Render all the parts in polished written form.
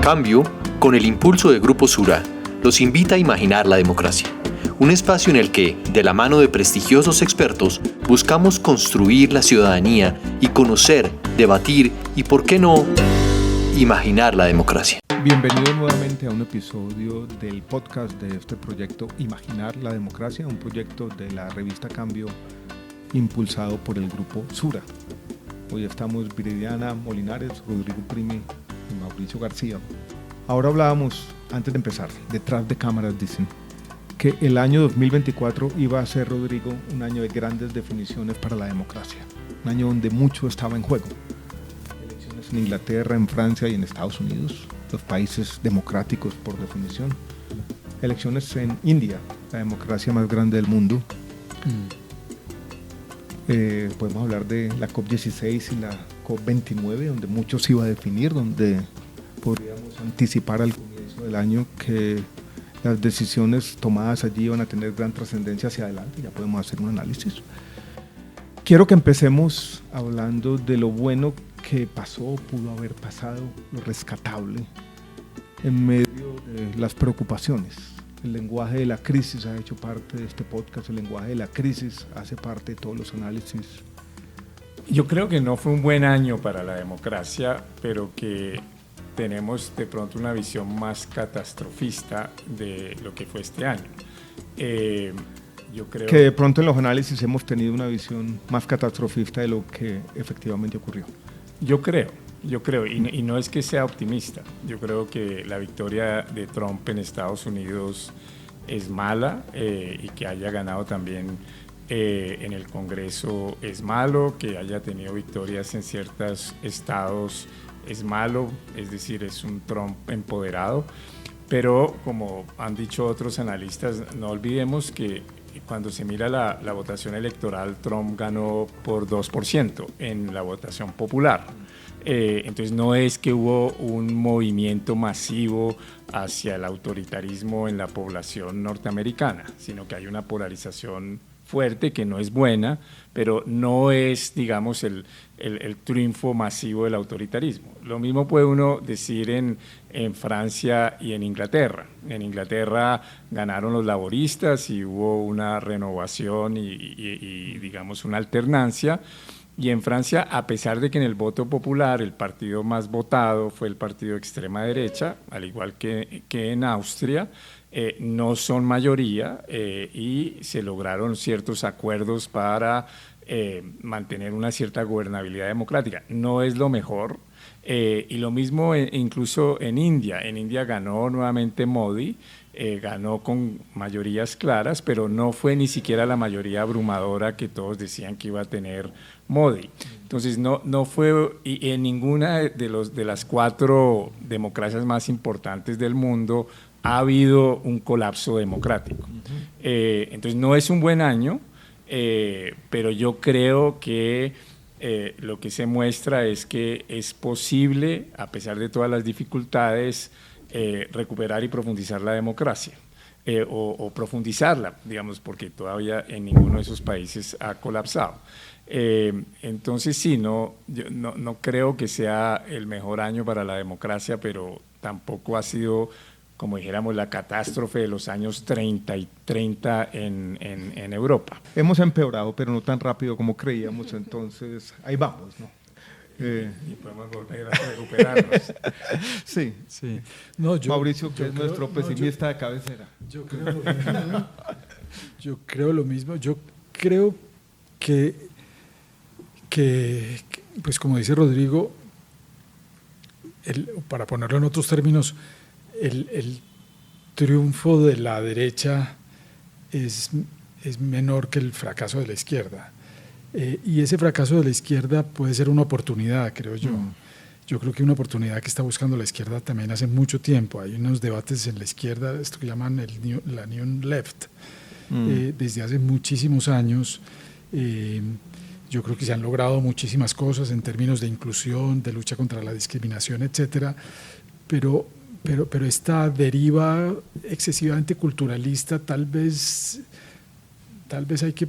Cambio, con el impulso de Grupo Sura, los invita a imaginar la democracia. Un espacio en el que, de la mano de prestigiosos expertos, buscamos construir la ciudadanía y conocer, debatir y, por qué no, imaginar la democracia. Bienvenido nuevamente a un episodio del podcast de este proyecto Imaginar la Democracia, un proyecto de la revista Cambio impulsado por el Grupo Sura. Hoy estamos Viridiana Molinares, Rodrigo Primi y Mauricio García. Ahora hablábamos, antes de empezar, detrás de cámaras dicen, que el año 2024 iba a ser, Rodrigo, un año de grandes definiciones para la democracia, un año donde mucho estaba en juego. Elecciones en Inglaterra, en Francia y en Estados Unidos, los países democráticos por definición. Elecciones en India, la democracia más grande del mundo. Podemos hablar de la COP16 y la COP29, donde mucho se iba a definir, donde podríamos anticipar al comienzo del año que las decisiones tomadas allí van a tener gran trascendencia hacia adelante. Ya podemos hacer un análisis. Quiero que empecemos hablando de lo bueno que pasó, pudo haber pasado, lo rescatable en medio de las preocupaciones. El lenguaje de la crisis ha hecho parte de este podcast, el lenguaje de la crisis hace parte de todos los análisis. Yo creo que no fue un buen año para la democracia, pero que tenemos de pronto una visión más catastrofista de lo que fue este año. Yo creo que de pronto en los análisis hemos tenido una visión más catastrofista de lo que efectivamente ocurrió. Yo creo, y no es que sea optimista, yo creo que la victoria de Trump en Estados Unidos es mala y que haya ganado también en el Congreso es malo, que haya tenido victorias en ciertos estados es malo, es decir, es un Trump empoderado, pero como han dicho otros analistas, no olvidemos que cuando se mira la votación electoral, Trump ganó por 2% en la votación popular. Entonces no es que hubo un movimiento masivo hacia el autoritarismo en la población norteamericana, sino que hay una polarización fuerte que no es buena, pero no es, digamos, el triunfo masivo del autoritarismo. Lo mismo puede uno decir en Francia y en Inglaterra. En Inglaterra ganaron los laboristas y hubo una renovación y digamos, una alternancia. Y en Francia, a pesar de que en el voto popular el partido más votado fue el partido de extrema derecha, al igual que en Austria, no son mayoría y se lograron ciertos acuerdos para mantener una cierta gobernabilidad democrática. No es lo mejor. Y lo mismo incluso en India. En India ganó nuevamente Modi, ganó con mayorías claras, pero no fue ni siquiera la mayoría abrumadora que todos decían que iba a tener Modi. Entonces no fue, y en ninguna de las 4 democracias más importantes del mundo ha habido un colapso democrático. Entonces no es un buen año, pero yo creo que lo que se muestra es que es posible, a pesar de todas las dificultades, recuperar y profundizar la democracia, o profundizarla, digamos, porque todavía en ninguno de esos países ha colapsado. Entonces sí, no creo que sea el mejor año para la democracia, pero tampoco ha sido, como dijéramos, la catástrofe de los años 30 en Europa. Hemos empeorado, pero no tan rápido como creíamos, entonces ahí vamos, ¿no? Y podemos volver a recuperarnos. Sí. No, Mauricio, que es nuestro pesimista de cabecera. Yo creo lo mismo. Yo creo que pues como dice Rodrigo, para ponerlo en otros términos, el triunfo de la derecha es menor que el fracaso de la izquierda. Y ese fracaso de la izquierda puede ser una oportunidad, creo yo. Yo creo que una oportunidad que está buscando la izquierda también hace mucho tiempo. Hay unos debates en la izquierda, esto que llaman la New Left, desde hace muchísimos años. Yo creo que se han logrado muchísimas cosas en términos de inclusión, de lucha contra la discriminación, etcétera, pero esta deriva excesivamente culturalista tal vez hay que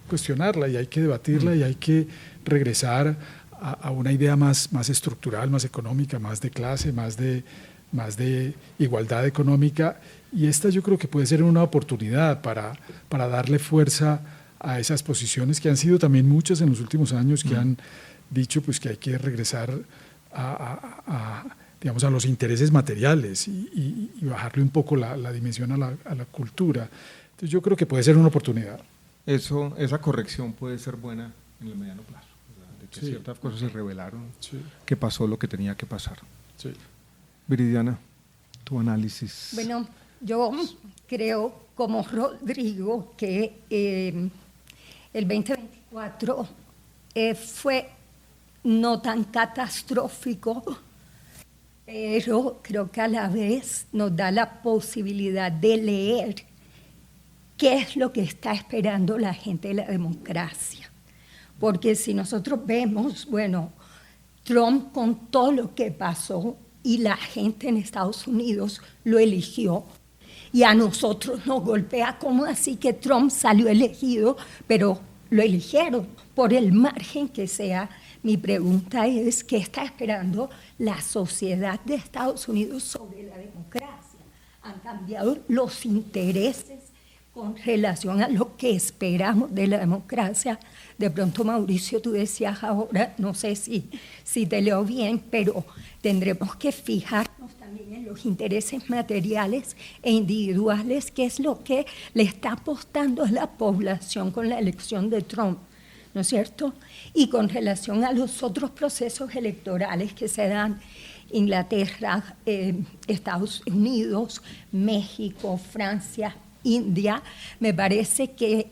cuestionarla y hay que debatirla y hay que regresar a una idea más estructural, más económica, más de clase, más de más de igualdad económica, y esta yo creo que puede ser una oportunidad para darle fuerza a esas posiciones que han sido también muchas en los últimos años, que han dicho pues que hay que regresar digamos, a los intereses materiales y bajarle un poco la dimensión a la cultura. Entonces yo creo que puede ser una oportunidad. Esa corrección puede ser buena en el mediano plazo, ¿verdad? De que Sí. ciertas cosas se revelaron, Sí. que pasó lo que tenía que pasar. Sí. Viridiana, tu análisis. Bueno, yo creo, como Rodrigo, que el 2024 fue no tan catastrófico, pero creo que a la vez nos da la posibilidad de leer qué es lo que está esperando la gente de la democracia. Porque si nosotros vemos, bueno, Trump con todo lo que pasó y la gente en Estados Unidos lo eligió, y a nosotros nos golpea como así que Trump salió elegido, pero lo eligieron por el margen que sea. Mi pregunta es, ¿qué está esperando la sociedad de Estados Unidos sobre la democracia? Han cambiado los intereses con relación a lo que esperamos de la democracia. De pronto, Mauricio, tú decías ahora, no sé si te leo bien, pero tendremos que fijarnos también en los intereses materiales e individuales, que es lo que le está apostando a la población con la elección de Trump, ¿no es cierto? Y con relación a los otros procesos electorales que se dan, Inglaterra, Estados Unidos, México, Francia, India, me parece que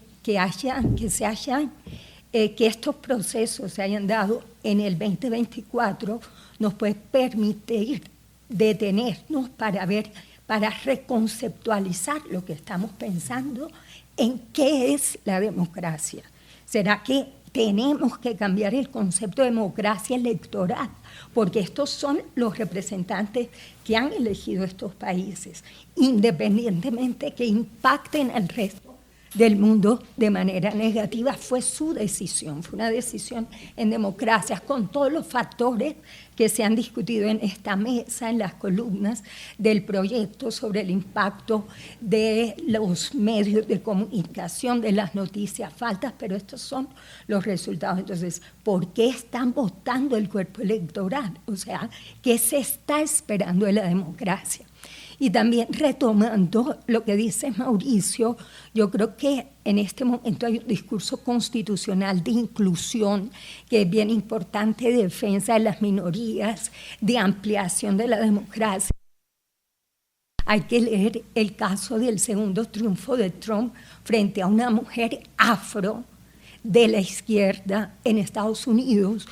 estos procesos se hayan dado en el 2024 nos puede permitir detenernos para ver, para reconceptualizar lo que estamos pensando en qué es la democracia. ¿Será que tenemos que cambiar el concepto de democracia electoral? Porque estos son los representantes que han elegido estos países, independientemente que impacten al resto del mundo de manera negativa. Fue su decisión, fue una decisión en democracias con todos los factores que se han discutido en esta mesa, en las columnas del proyecto sobre el impacto de los medios de comunicación, de las noticias falsas, pero estos son los resultados. Entonces, ¿por qué están votando el cuerpo electoral? O sea, ¿qué se está esperando de la democracia? Y también retomando lo que dice Mauricio, yo creo que en este momento hay un discurso constitucional de inclusión que es bien importante, de defensa de las minorías, de ampliación de la democracia. Hay que leer el caso del segundo triunfo de Trump frente a una mujer afro de la izquierda en Estados Unidos,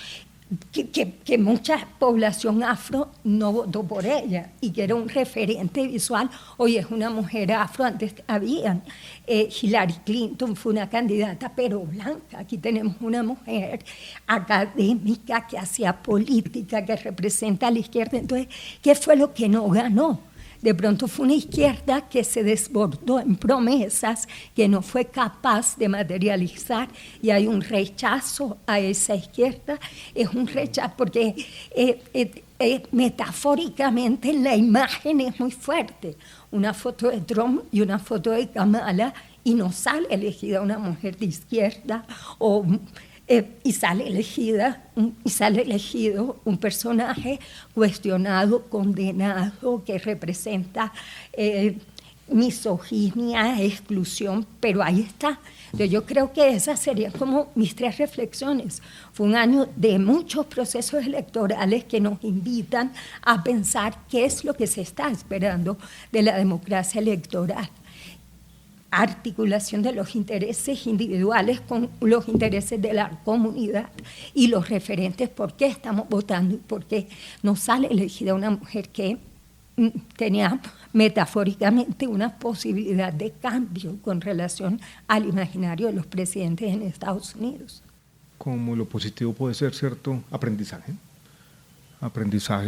que mucha población afro no votó por ella y que era un referente visual. Hoy es una mujer afro, antes habían. Hillary Clinton fue una candidata pero blanca. Aquí tenemos una mujer académica que hacía política, que representa a la izquierda. Entonces, ¿qué fue lo que no ganó? De pronto fue una izquierda que se desbordó en promesas que no fue capaz de materializar, y hay un rechazo a esa izquierda. Es un rechazo porque metafóricamente la imagen es muy fuerte. Una foto de Trump y una foto de Kamala, y no sale elegida una mujer de izquierda, y sale elegido un personaje cuestionado, condenado, que representa misoginia, exclusión, pero ahí está. Yo creo que esas serían como mis tres reflexiones. Fue un año de muchos procesos electorales que nos invitan a pensar qué es lo que se está esperando de la democracia electoral. Articulación de los intereses individuales con los intereses de la comunidad y los referentes, por qué estamos votando y por qué no sale elegida una mujer que tenía metafóricamente una posibilidad de cambio con relación al imaginario de los presidentes en Estados Unidos. Como lo positivo puede ser cierto aprendizaje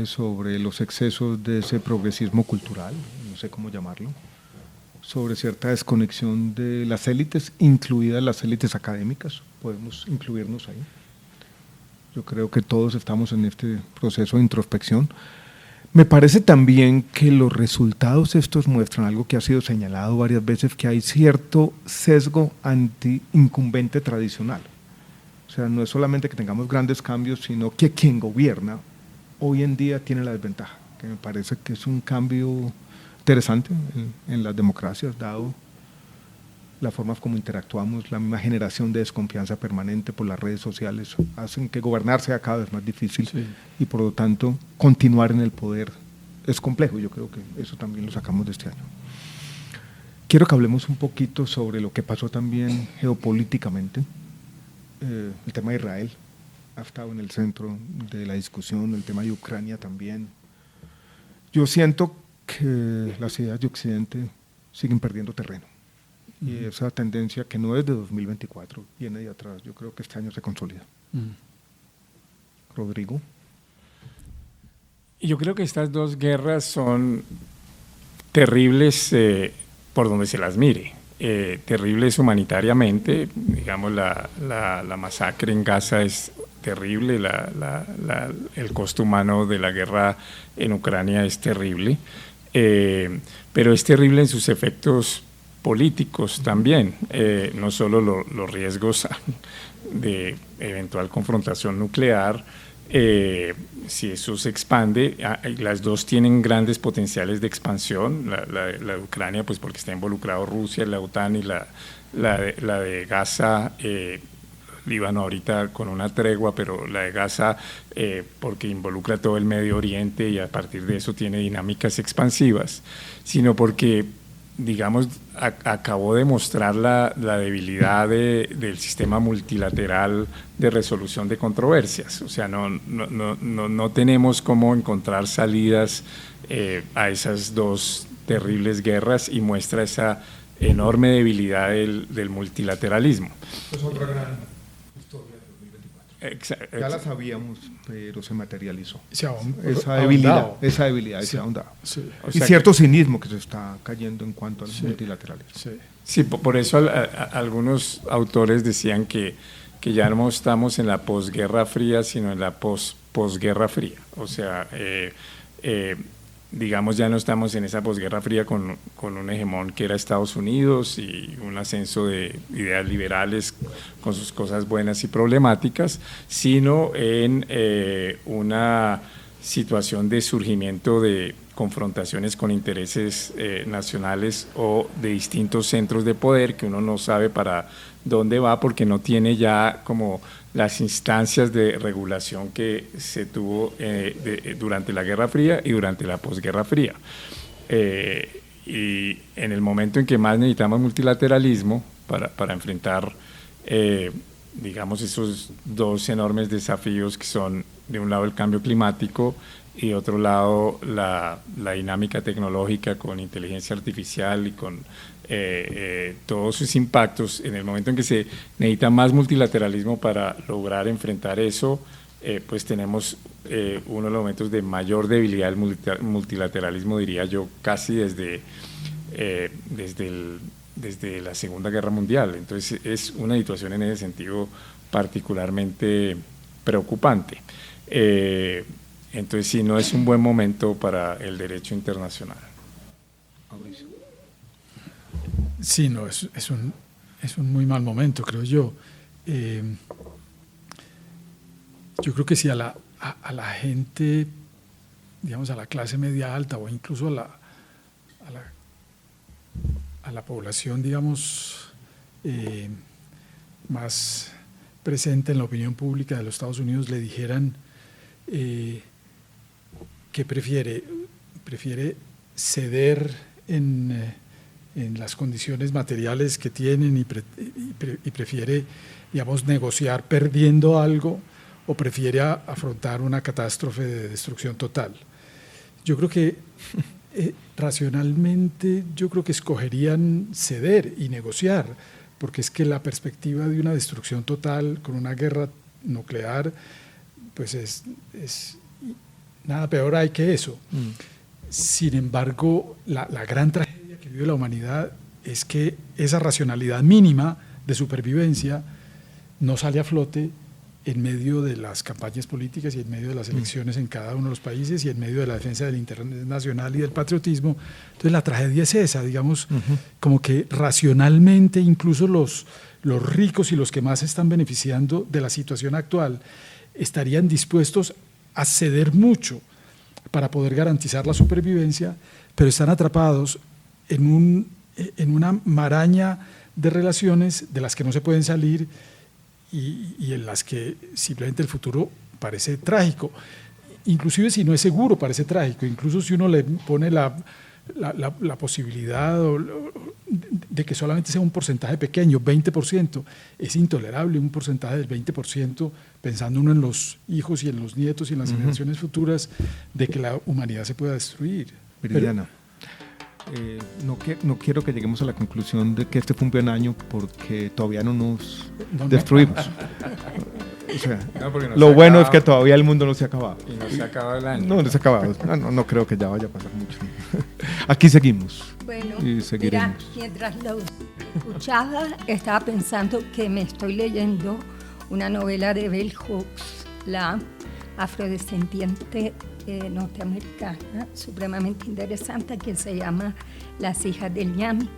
sobre los excesos de ese progresismo cultural, no sé cómo llamarlo, sobre cierta desconexión de las élites, incluidas las élites académicas, podemos incluirnos ahí. Yo creo que todos estamos en este proceso de introspección, Me parece también que los resultados estos muestran algo que ha sido señalado varias veces, que hay cierto sesgo anti-incumbente tradicional. O sea, no es solamente que tengamos grandes cambios, sino que quien gobierna hoy en día tiene la desventaja, que me parece que es un cambio interesante en las democracias, dado las formas como interactuamos, la misma generación de desconfianza permanente por las redes sociales hacen que gobernar sea cada vez más difícil, sí, y por lo tanto continuar en el poder es complejo. Yo creo que eso también lo sacamos de este año. Quiero que hablemos un poquito sobre lo que pasó también geopolíticamente. El tema de Israel ha estado en el centro de la discusión, el tema de Ucrania también. Yo siento que las ideas de Occidente siguen perdiendo terreno. Y esa tendencia, que no es de 2024, viene de atrás. Yo creo que este año se consolida. Rodrigo. Yo creo que estas dos guerras son terribles por donde se las mire. Terribles humanitariamente, digamos, la masacre en Gaza es terrible, el costo humano de la guerra en Ucrania es terrible, pero es terrible en sus efectos políticos también, no solo los riesgos de eventual confrontación nuclear. Si eso se expande, las dos tienen grandes potenciales de expansión, la de Ucrania pues porque está involucrado Rusia, la OTAN, y la de Gaza, Líbano ahorita con una tregua, pero la de Gaza porque involucra todo el Medio Oriente y a partir de eso tiene dinámicas expansivas, sino porque, digamos, acabó de mostrar la debilidad del sistema multilateral de resolución de controversias. O sea, no tenemos cómo encontrar salidas a esas dos terribles guerras, y muestra esa enorme debilidad del multilateralismo. Es otra gran historia de 2024. Ya la sabíamos, pero se materializó. Esa debilidad se ha ahondado. Sí. O sea, y cierto cinismo que se está cayendo en cuanto al multilateralismo. Sí, por eso algunos autores decían que ya no estamos en la posguerra fría, sino en la posguerra fría. O sea, digamos, ya no estamos en esa posguerra fría con un hegemón que era Estados Unidos y un ascenso de ideas liberales con sus cosas buenas y problemáticas, sino en una situación de surgimiento de confrontaciones con intereses nacionales o de distintos centros de poder que uno no sabe para dónde va, porque no tiene ya como las instancias de regulación que se tuvo durante la Guerra Fría y durante la posguerra fría. Y en el momento en que más necesitamos multilateralismo para enfrentar, digamos, esos dos enormes desafíos que son, de un lado, el cambio climático y de otro lado la dinámica tecnológica con inteligencia artificial y con todos sus impactos, en el momento en que se necesita más multilateralismo para lograr enfrentar eso, pues tenemos uno de los momentos de mayor debilidad del multilateralismo, diría yo, casi desde la Segunda Guerra Mundial. Entonces es una situación en ese sentido particularmente preocupante. Entonces sí, no es un buen momento para el derecho internacional. Sí, no, es un muy mal momento, creo yo. Yo creo que si a la gente, digamos, a la clase media alta o incluso a la población, digamos, más presente en la opinión pública de los Estados Unidos, le dijeran que prefiere ceder en las condiciones materiales que tienen y prefiere, digamos, negociar perdiendo algo, o prefiere afrontar una catástrofe de destrucción total. Yo creo que racionalmente, yo creo que escogerían ceder y negociar, porque es que la perspectiva de una destrucción total con una guerra nuclear, pues es nada peor hay que eso. Sin embargo, la gran tragedia que vive la humanidad es que esa racionalidad mínima de supervivencia no sale a flote en medio de las campañas políticas y en medio de las elecciones en cada uno de los países y en medio de la defensa del interés nacional y del patriotismo. Entonces la tragedia es esa, digamos, como que racionalmente incluso los ricos y los que más se están beneficiando de la situación actual estarían dispuestos a ceder mucho para poder garantizar la supervivencia, pero están atrapados en una maraña de relaciones de las que no se pueden salir y en las que simplemente el futuro parece trágico. Inclusive si no es seguro, parece trágico. Incluso si uno le pone la posibilidad de que solamente sea un porcentaje pequeño, 20%, es intolerable un porcentaje del 20%, pensando uno en los hijos y en los nietos y en las generaciones futuras, de que la humanidad se pueda destruir. Viridiana, no quiero que lleguemos a la conclusión de que este fue un buen año porque todavía no nos destruimos. O sea, lo bueno es que todavía el mundo no se ha acabado. Y no se ha acabado el año. No se ha acabado. No creo que ya vaya a pasar mucho. Aquí seguimos. Bueno, y seguiremos. mira, mientras lo escuchaba, estaba pensando que me estoy leyendo una novela de Bell Hooks, la afrodescendiente norteamericana, supremamente interesante, que se llama Las hijas del ñame.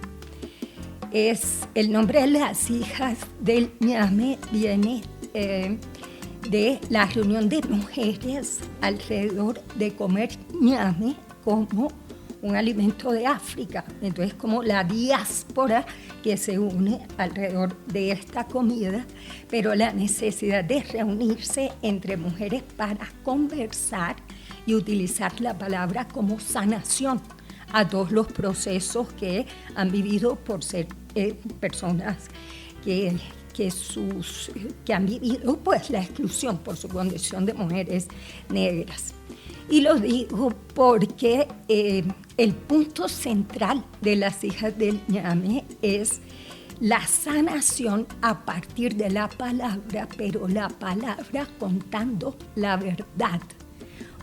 El nombre de Las hijas del ñame viene de la reunión de mujeres alrededor de comer ñame como un alimento de África. Entonces, como la diáspora que se une alrededor de esta comida, pero la necesidad de reunirse entre mujeres para conversar y utilizar la palabra como sanación a todos los procesos que han vivido por ser personas que han vivido pues la exclusión por su condición de mujeres negras. Y lo digo porque el punto central de Las hijas del ñame es la sanación a partir de la palabra, pero la palabra contando la verdad,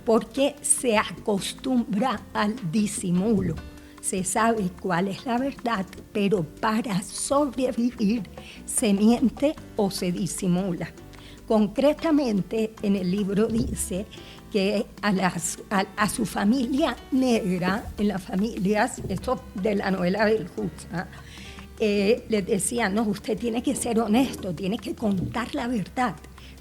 porque se acostumbra al disimulo. Se sabe cuál es la verdad, pero para sobrevivir se miente o se concretamente, en el libro dice que a su familia negra, en las familias, esto de la novela del Hooks, les decían, no, usted tiene que ser honesto, tiene que contar la verdad.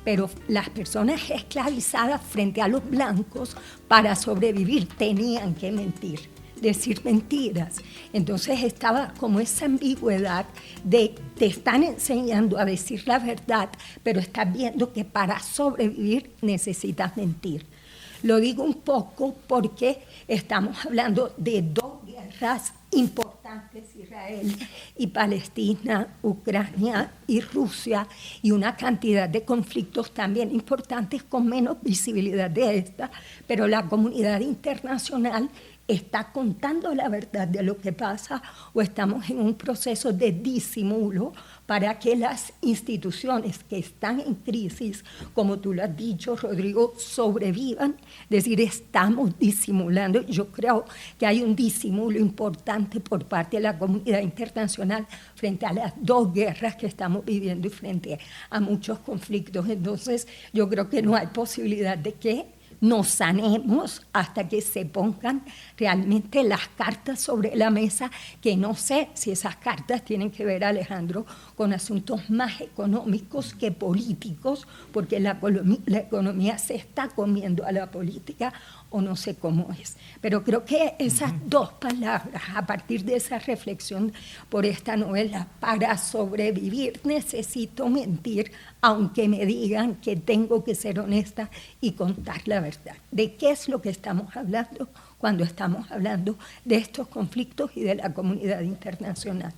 Pero las personas esclavizadas frente a los blancos, para sobrevivir, tenían que mentir, decir mentiras. Entonces estaba como esa ambigüedad de te están enseñando a decir la verdad, pero estás viendo que para sobrevivir necesitas mentir. Lo digo un poco porque estamos hablando de dos guerras importantes, Israel y Palestina, Ucrania y Rusia, y una cantidad de conflictos también importantes con menos visibilidad de esta, pero la comunidad internacional está contando la verdad de lo que pasa, o estamos en un proceso de disimulo para que las instituciones que están en crisis, como tú lo has dicho, Rodrigo, sobrevivan. Es decir, estamos disimulando. Yo creo que hay un disimulo importante por parte de la comunidad internacional frente a las dos guerras que estamos viviendo y frente a muchos conflictos. Entonces, yo creo que no hay posibilidad de que nos sanemos hasta que se pongan realmente las cartas sobre la mesa, que no sé si esas cartas tienen que ver, Alejandro, con asuntos más económicos que políticos, porque la economía se está comiendo a la política, o no sé cómo es. Pero creo que esas dos palabras, a partir de esa reflexión por esta novela, para sobrevivir necesito mentir, aunque me digan que tengo que ser honesta y contar la verdad. ¿De qué es lo que estamos hablando cuando estamos hablando de estos conflictos y de la comunidad internacional?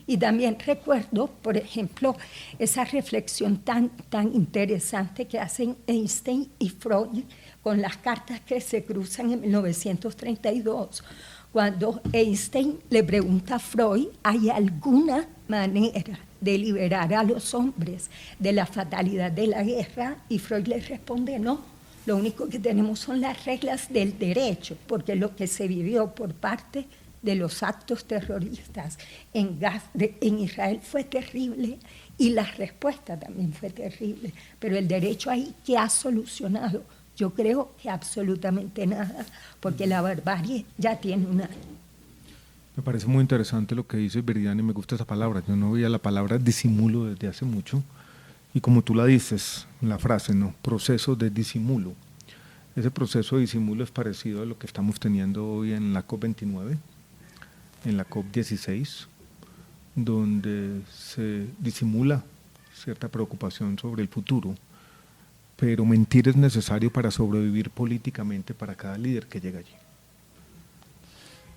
Y también recuerdo, por ejemplo, esa reflexión tan interesante que hacen Einstein y Freud con las cartas que se cruzan en 1932, cuando Einstein le pregunta a Freud, ¿hay alguna manera de liberar a los hombres de la fatalidad de la guerra? Y Freud le responde, no, lo único que tenemos son las reglas del derecho, porque lo que se vivió por parte de los actos terroristas en Israel fue terrible, Y la respuesta también fue terrible. Pero el derecho ahí, ¿qué ha solucionado? Yo creo que absolutamente nada, porque la barbarie ya tiene un año. Me parece muy interesante lo que dice Viridiana y me gusta esa palabra. Yo no veía la palabra disimulo desde hace mucho. Y como tú la dices en la frase, ¿no? Proceso de disimulo. Ese proceso de disimulo es parecido a lo que estamos teniendo hoy en la COP29, en la COP16, donde se disimula cierta preocupación sobre el futuro, pero mentir es necesario para sobrevivir políticamente para cada líder que llega allí.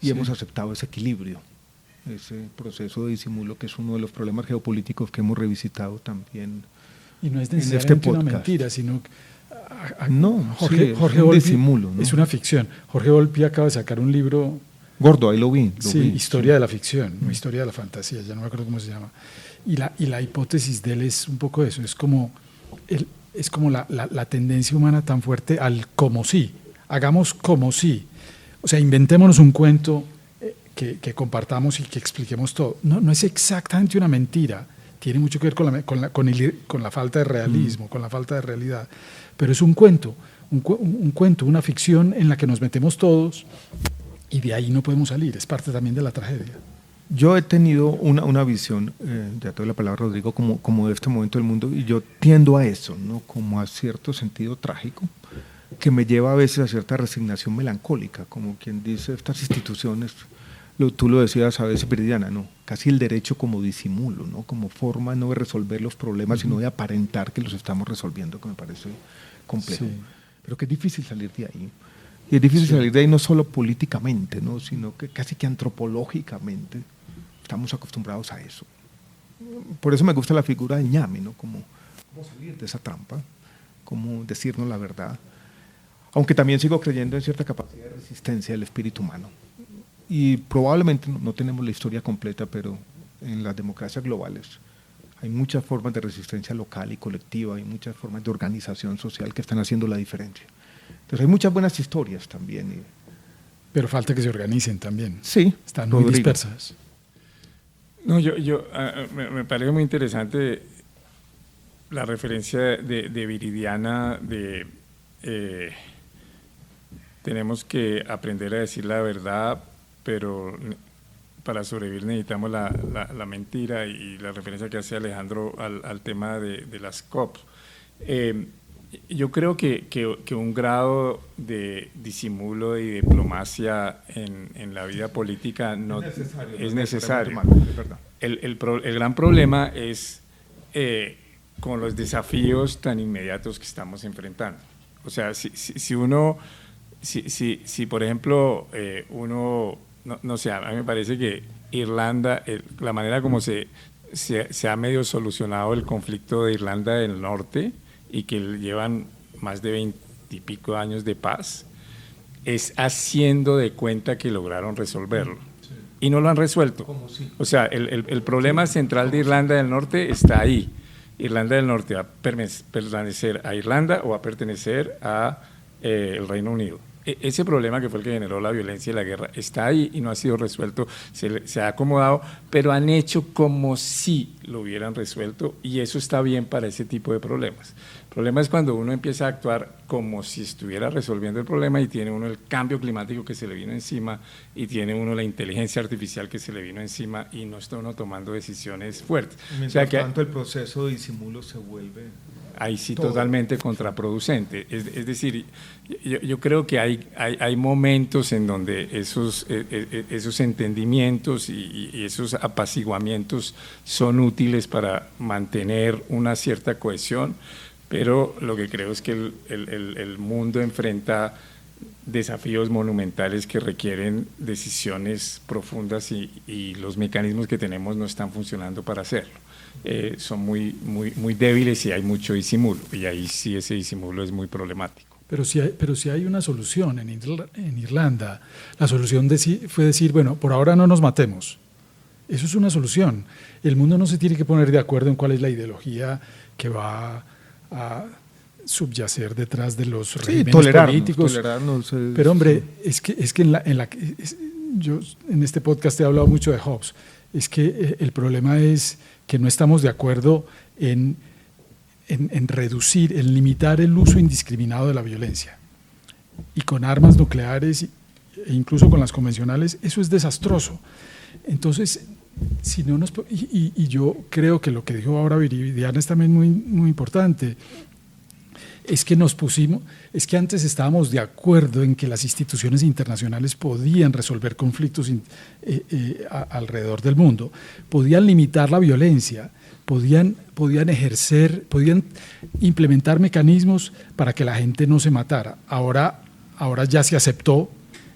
Y Sí. hemos aceptado ese equilibrio, ese proceso de disimulo, que es uno de los problemas geopolíticos que hemos revisitado también. Y no es en necesariamente una podcast. mentira, sino No, Jorge, sí, es Jorge un Volpi disimulo, ¿no? es una ficción. Jorge Volpi acaba de sacar un libro, Gordo, ahí lo vi. Historia de la ficción, no Historia de la fantasía, ya no me acuerdo cómo se llama. Y la hipótesis de él es un poco eso, es como la tendencia humana tan fuerte al como si, hagamos como si. O sea, inventémonos un cuento que compartamos y que expliquemos todo. No es exactamente una mentira, tiene mucho que ver con la falta de realismo, con la falta de realidad, pero es un cuento, una ficción en la que nos metemos todos y de ahí no podemos salir, es parte también de la tragedia. Yo he tenido una visión, ya te doy la palabra, Rodrigo, como de este momento del mundo, y yo tiendo a eso, ¿no? Como a cierto sentido trágico, que me lleva a veces a cierta resignación melancólica, como quien dice, estas instituciones, tú lo decías a veces, Viridiana, ¿no? Casi el derecho como disimulo, ¿no? Como forma no de resolver los problemas, sino de aparentar que los estamos resolviendo, que me parece complejo. Sí. Pero que es difícil salir de ahí. Y es difícil salir de ahí no solo políticamente, ¿no? Sino que casi que antropológicamente estamos acostumbrados a eso. Por eso me gusta la figura de Ñame, ¿no? Como salir de esa trampa, como decirnos la verdad. Aunque también sigo creyendo en cierta capacidad de resistencia del espíritu humano. Y probablemente no tenemos la historia completa, pero en las democracias globales hay muchas formas de resistencia local y colectiva, hay muchas formas de organización social que están haciendo la diferencia. Entonces hay muchas buenas historias también. Pero falta que se organicen también. Sí, Están muy Rodrigo. dispersas. No, me parece muy interesante la referencia de Viridiana tenemos que aprender a decir la verdad, pero para sobrevivir necesitamos la mentira, y la referencia que hace Alejandro al tema de las COP. Yo creo que un grado de disimulo y diplomacia en la vida política no es necesario. El gran problema es con los desafíos tan inmediatos que estamos enfrentando. O sea, si por ejemplo uno, no sé, a mí me parece que Irlanda, la manera como se ha medio solucionado el conflicto de Irlanda del Norte, y que llevan más de 20 y pico años de paz, es haciendo de cuenta que lograron resolverlo. Sí. Y no lo han resuelto. O sea, el problema central de Irlanda del Norte está ahí. Irlanda del Norte va a pertenecer a Irlanda o va a pertenecer a el Reino Unido. Ese problema, que fue el que generó la violencia y la guerra, está ahí y no ha sido resuelto. Se ha acomodado, pero han hecho como si lo hubieran resuelto, y eso está bien para ese tipo de problemas. El problema es cuando uno empieza a actuar como si estuviera resolviendo el problema, y tiene uno el cambio climático que se le vino encima, y tiene uno la inteligencia artificial que se le vino encima, y no está uno tomando decisiones fuertes. Mientras tanto, el proceso de disimulo se vuelve... Ahí sí todo. Totalmente contraproducente. Es decir, yo creo que hay momentos en donde esos entendimientos y esos apaciguamientos son útiles para mantener una cierta cohesión, pero lo que creo es que el mundo enfrenta desafíos monumentales que requieren decisiones profundas, y los mecanismos que tenemos no están funcionando para hacerlo. Son muy débiles y hay mucho disimulo, y ahí sí ese disimulo es muy problemático. Pero si hay una solución en Irlanda. La solución fue decir, bueno, por ahora no nos matemos. Eso es una solución. El mundo no se tiene que poner de acuerdo en cuál es la ideología que va a subyacer detrás de los regímenes políticos. Tolerarnos Pero hombre, es que yo en este podcast he hablado mucho de Hobbes. es que el problema es que no estamos de acuerdo en reducir, en limitar el uso indiscriminado de la violencia. Y con armas nucleares e incluso con las convencionales, eso es desastroso. Entonces, si no nos, y yo creo que lo que dijo ahora Viridiana es también muy, muy importante, es que antes estábamos de acuerdo en que las instituciones internacionales podían resolver conflictos alrededor del mundo, podían limitar la violencia, podían implementar mecanismos para que la gente no se matara. Ahora ya se aceptó,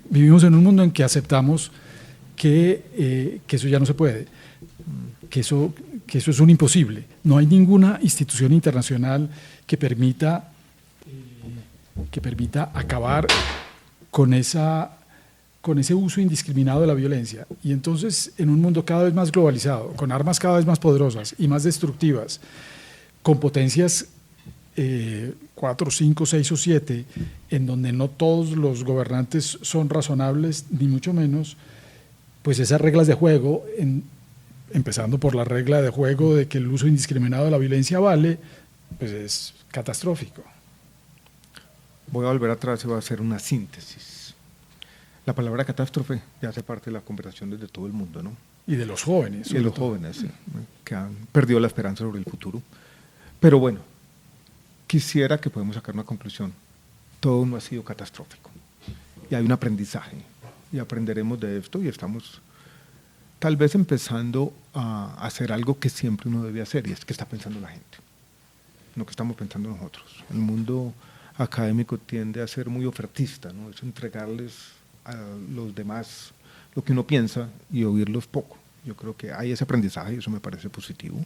vivimos en un mundo en que aceptamos que eso ya no se puede, que eso es un imposible. No hay ninguna institución internacional que permita acabar con ese uso indiscriminado de la violencia. Y entonces, en un mundo cada vez más globalizado, con armas cada vez más poderosas y más destructivas, con potencias 4, 5, 6 o 7, en donde no todos los gobernantes son razonables, ni mucho menos, pues esas reglas de juego, empezando por la regla de juego de que el uso indiscriminado de la violencia vale, pues es catastrófico. Voy a volver atrás y voy a hacer una síntesis. La palabra catástrofe ya hace parte de la conversación desde todo el mundo, ¿no? Y de los jóvenes. Y de los jóvenes, sí, que han perdido la esperanza sobre el futuro. Pero bueno, quisiera que podamos sacar una conclusión. Todo no ha sido catastrófico. Y hay un aprendizaje. Y aprenderemos de esto y estamos tal vez empezando a hacer algo que siempre uno debe hacer, y es que está pensando la gente, no que estamos pensando nosotros. El mundo académico tiende a ser muy ofertista, ¿no? Es entregarles a los demás lo que uno piensa y oírlos poco. Yo creo que hay ese aprendizaje y eso me parece positivo.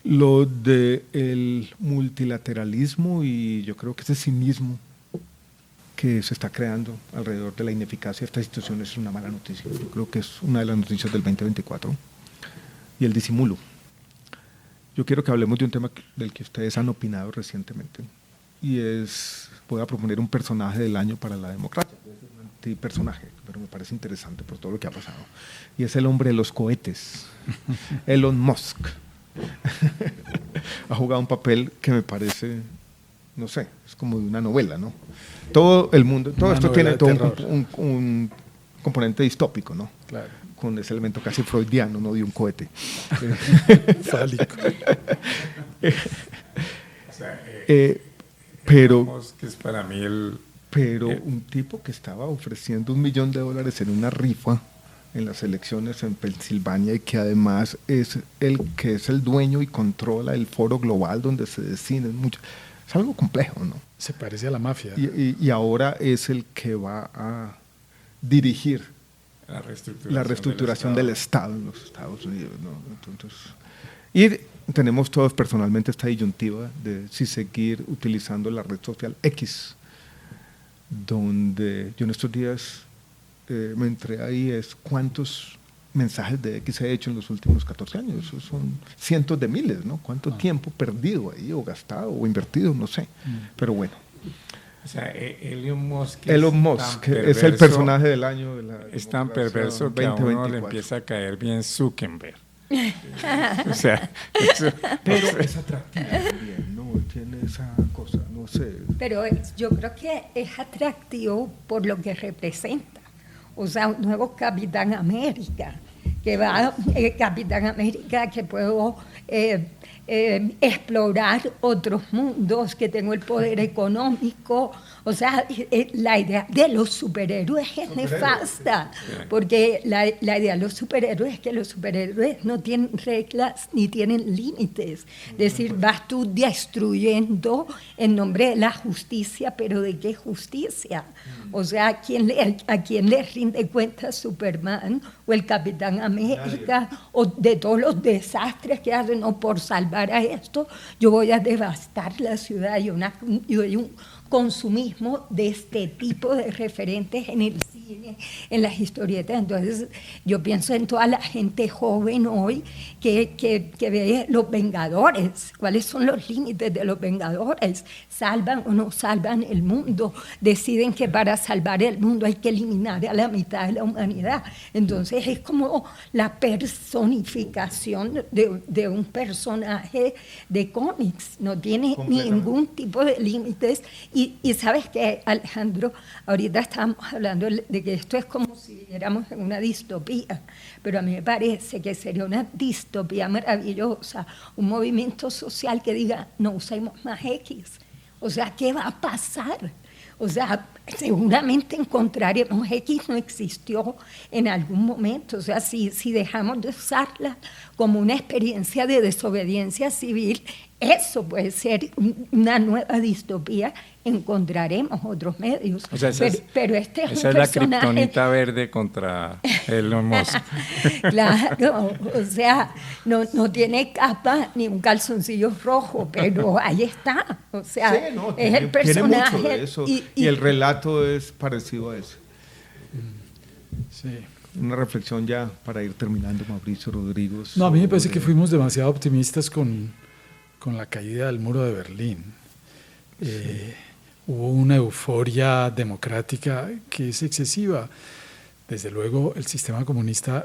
Lo del multilateralismo y yo creo que ese cinismo que se está creando alrededor de la ineficacia de estas instituciones es una mala noticia. Yo creo que es una de las noticias del 2024. Y el disimulo. Yo quiero que hablemos de un tema del que ustedes han opinado recientemente, y voy a proponer un personaje del año para la democracia. Es un antipersonaje, pero me parece interesante por todo lo que ha pasado. Y es el hombre de los cohetes, Elon Musk. Ha jugado un papel que me parece, no sé, es como de una novela, ¿no? Todo el mundo, todo esto tiene todo un componente distópico, ¿no? Claro. Con ese elemento casi freudiano, ¿no? De un cohete. Fálico. Pero que es para mí un tipo que estaba ofreciendo $1 millón en una rifa en las elecciones en Pensilvania, y que además es el que es el dueño y controla el foro global donde se deciden mucho. Es algo complejo, ¿no? Se parece a la mafia. Y ahora es el que va a dirigir la reestructuración del Estado en los Estados Unidos, ¿no? Entonces, y tenemos todos personalmente esta disyuntiva de si seguir utilizando la red social X, donde yo en estos días me entré ahí, es cuántos mensajes de X he hecho en los últimos 14 años. Eso son cientos de miles, ¿no? ¿Cuánto tiempo perdido ahí, o gastado, o invertido? No sé. Pero bueno. O sea, Elon Musk es el personaje del año de la es tan perverso que a uno le empieza a caer bien Zuckerberg. O sea, pero es atractivo también, ¿no? Tiene esa cosa, no sé. Pero yo creo que es atractivo por lo que representa. O sea, un nuevo Capitán América, Capitán América que puedo explorar otros mundos, que tengo el poder económico. O sea, la idea de los superhéroes es nefasta, porque la idea de los superhéroes es que los superhéroes no tienen reglas ni tienen límites. Es decir, vas tú destruyendo en nombre de la justicia, pero ¿de qué justicia? O sea, ¿a quién le rinde cuenta Superman o el Capitán América, o de todos los desastres que hacen? No, por salvar a esto, yo voy a devastar la ciudad. Y hay un consumismo de este tipo de referentes en el cine cine, en las historietas. Entonces yo pienso en toda la gente joven hoy que ve Los Vengadores. ¿Cuáles son los límites de Los Vengadores? ¿Salvan o no salvan el mundo? Deciden que para salvar el mundo hay que eliminar a la mitad de la humanidad. Entonces es como la personificación de un personaje de cómics. No tiene ningún tipo de límites. Y sabes que, Alejandro, ahorita estábamos hablando de que esto es como si viviéramos en una distopía, pero a mí me parece que sería una distopía maravillosa, un movimiento social que diga, no usemos más X. O sea, ¿qué va a pasar? O sea, seguramente encontraremos X no existió en algún momento. O sea, si dejamos de usarla como una experiencia de desobediencia civil, eso puede ser una nueva distopía. Encontraremos otros medios. O sea, pero este es esa un es la personaje... kriptonita verde contra Elon Musk. Claro, o sea, no tiene capa ni un calzoncillo rojo, pero ahí está. O sea, sí, no, es el personaje. Tiene mucho de eso, y el relato es parecido a eso. Sí. Una reflexión ya para ir terminando, Mauricio, Rodrigo. No, a mí me parece que fuimos demasiado optimistas con la caída del muro de Berlín. Hubo una euforia democrática que es excesiva. Desde luego el sistema comunista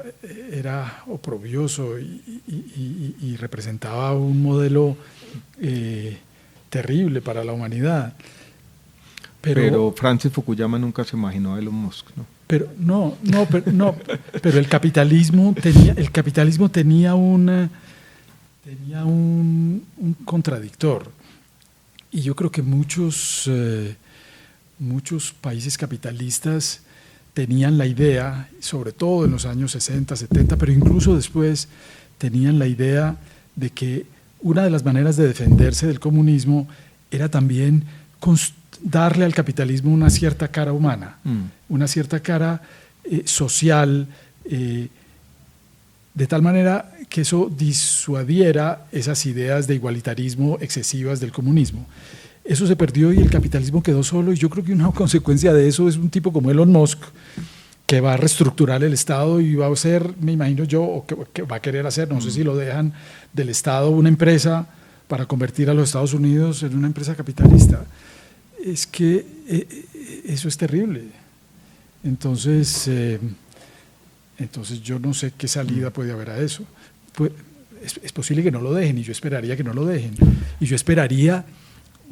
era oprobioso y representaba un modelo terrible para la humanidad. Pero Francis Fukuyama nunca se imaginó a Elon Musk, ¿no? Pero el capitalismo tenía un contradictor. Y yo creo que muchos países capitalistas tenían la idea, sobre todo en los años 60, 70, pero incluso después tenían la idea de que una de las maneras de defenderse del comunismo era también darle al capitalismo una cierta cara humana, una cierta cara social, de tal manera que eso disuadiera esas ideas de igualitarismo excesivas del comunismo. Eso se perdió y el capitalismo quedó solo, y yo creo que una consecuencia de eso es un tipo como Elon Musk, que va a reestructurar el Estado y va a hacer, me imagino yo, o que va a querer hacer, no sé si lo dejan, del Estado una empresa para convertir a los Estados Unidos en una empresa capitalista. Es que eso es terrible. Entonces yo no sé qué salida puede haber a eso. Pues, es posible que no lo dejen, y yo esperaría que no lo dejen. Y yo esperaría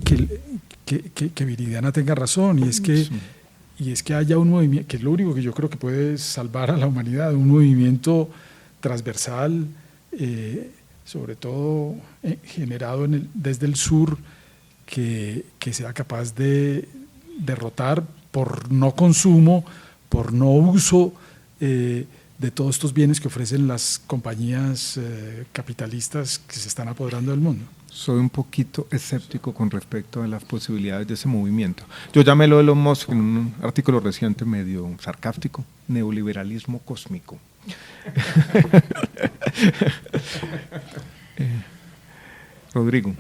que Viridiana tenga razón, y es que haya un movimiento, que es lo único que yo creo que puede salvar a la humanidad, un movimiento transversal, sobre todo generado desde el sur, que sea capaz de derrotar por no consumo, por no uso de todos estos bienes que ofrecen las compañías capitalistas que se están apoderando del mundo. Soy un poquito escéptico con respecto a las posibilidades de ese movimiento. Yo llamé lo de Elon Musk en un artículo reciente medio sarcástico, neoliberalismo cósmico. Rodrigo.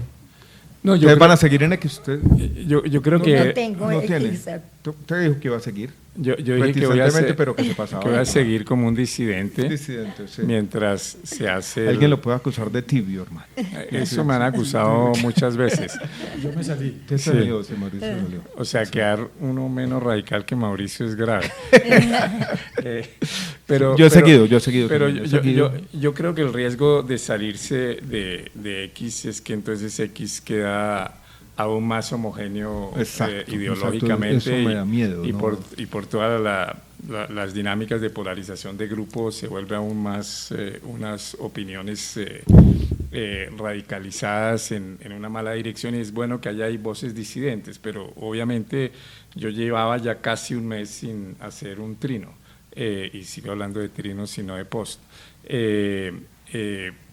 No, ¿Ustedes van a seguir en X? Yo creo que... No tengo X. Usted dijo que iba a seguir. Yo dije que voy a seguir como un disidente, sí. Mientras se hace... Alguien lo puede acusar de tibio, hermano. Eso me han acusado muchas veces. Yo me salí. Usted salió, Mauricio salió. O sea, quedar uno menos radical que Mauricio es grave. Yo he seguido. Pero yo creo que el riesgo de salirse de X es que entonces X queda aún más homogéneo ideológicamente. Eso me da miedo, y ¿no? por todas las dinámicas de polarización de grupos se vuelve aún más unas opiniones radicalizadas en una mala dirección, y es bueno que haya voces disidentes, pero obviamente yo llevaba ya casi un mes sin hacer un trino, y sigo hablando de trinos y no de post.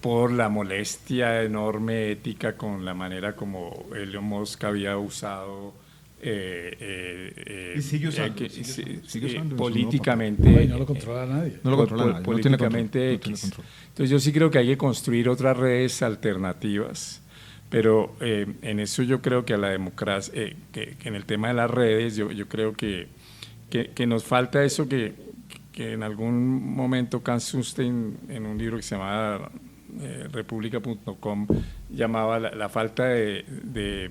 Por la molestia enorme ética con la manera como Elon Musk había usado y sigue usando políticamente. No lo controla nadie. No lo controla nadie. Políticamente no tiene X. control. Entonces yo sí creo que hay que construir otras redes alternativas, pero en eso yo creo que a la democracia, que en el tema de las redes, yo creo que que nos falta eso que en algún momento Kant Sustein, en un libro que se llama República.com, llamaba la falta de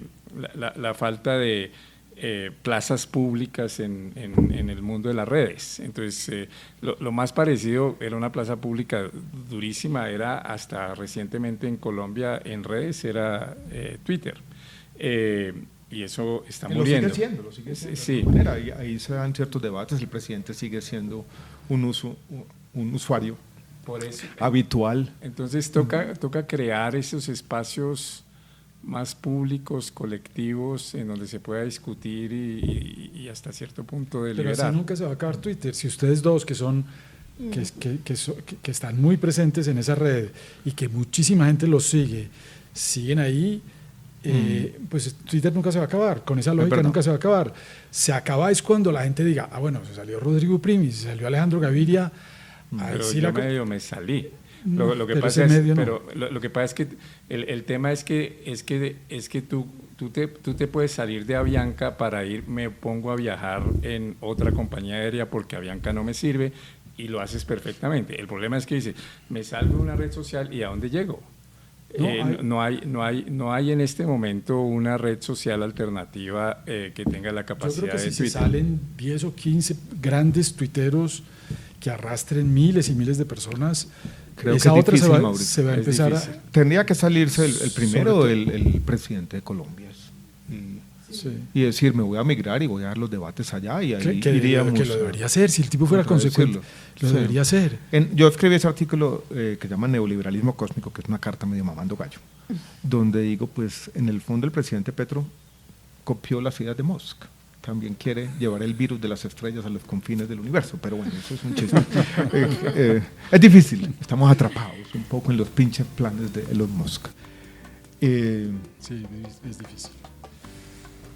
plazas públicas en el mundo de las redes. Entonces, lo más parecido era una plaza pública durísima, era hasta recientemente en Colombia en redes, era Twitter. Y eso está muriendo. Lo sigue siendo. Sí. Ahí se dan ciertos debates, el presidente sigue siendo un usuario por eso, habitual. Entonces toca crear esos espacios más públicos, colectivos, en donde se pueda discutir y hasta cierto punto deliberar. Pero así nunca se va a acabar Twitter. Si ustedes dos que están muy presentes en esa red y que muchísima gente los siguen ahí, pues Twitter nunca se va a acabar. Con esa lógica nunca se va a acabar. Se acaba es cuando la gente diga, bueno, se salió Rodrigo Primi, se salió Alejandro Gaviria. Pero sí yo medio me salí. Lo que pasa es que el tema es que tú te puedes salir de Avianca para me pongo a viajar en otra compañía aérea porque Avianca no me sirve, y lo haces perfectamente. El problema es que dices, me salgo de una red social y ¿a dónde llego? No hay en este momento una red social alternativa que tenga la capacidad de Twitter. Yo creo que si salen 10 o 15 grandes tuiteros que arrastren miles y miles de personas, creo esa que es otra difícil, se va a empezar a... Tendría que salirse el primero, el presidente de Colombia, y decir, me voy a migrar y voy a dar los debates allá, y ahí iríamos. Que lo debería hacer, si el tipo fuera consecuente, lo debería hacer. Yo escribí ese artículo que se llama Neoliberalismo Cósmico, que es una carta medio mamando gallo, donde digo, pues en el fondo el presidente Petro copió las ideas de Musk. También quiere llevar el virus de las estrellas a los confines del universo, pero bueno, eso es un chiste. Es difícil, estamos atrapados un poco en los pinches planes de Elon Musk. Sí, es difícil.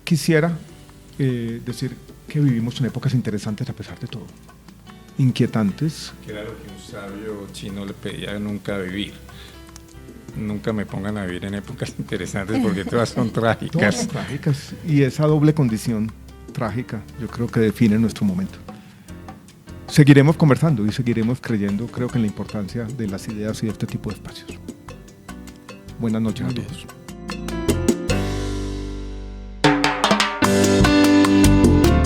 Quisiera decir que vivimos en épocas interesantes a pesar de todo, inquietantes. Que era lo que un sabio chino le pedía nunca vivir. Nunca me pongan a vivir en épocas interesantes porque todas son trágicas. Todas son trágicas, y esa doble condición trágica yo creo que define nuestro momento. Seguiremos conversando y seguiremos creyendo, creo que en la importancia de las ideas y de este tipo de espacios. Buenas noches a todos.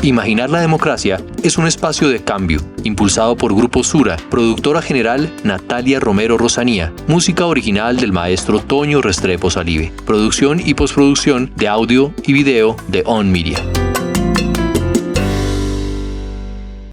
Imaginar la democracia es un espacio de cambio, impulsado por Grupo Sura, productora general Natalia Romero Rosanía, música original del maestro Toño Restrepo Salive, producción y postproducción de audio y video de On Media.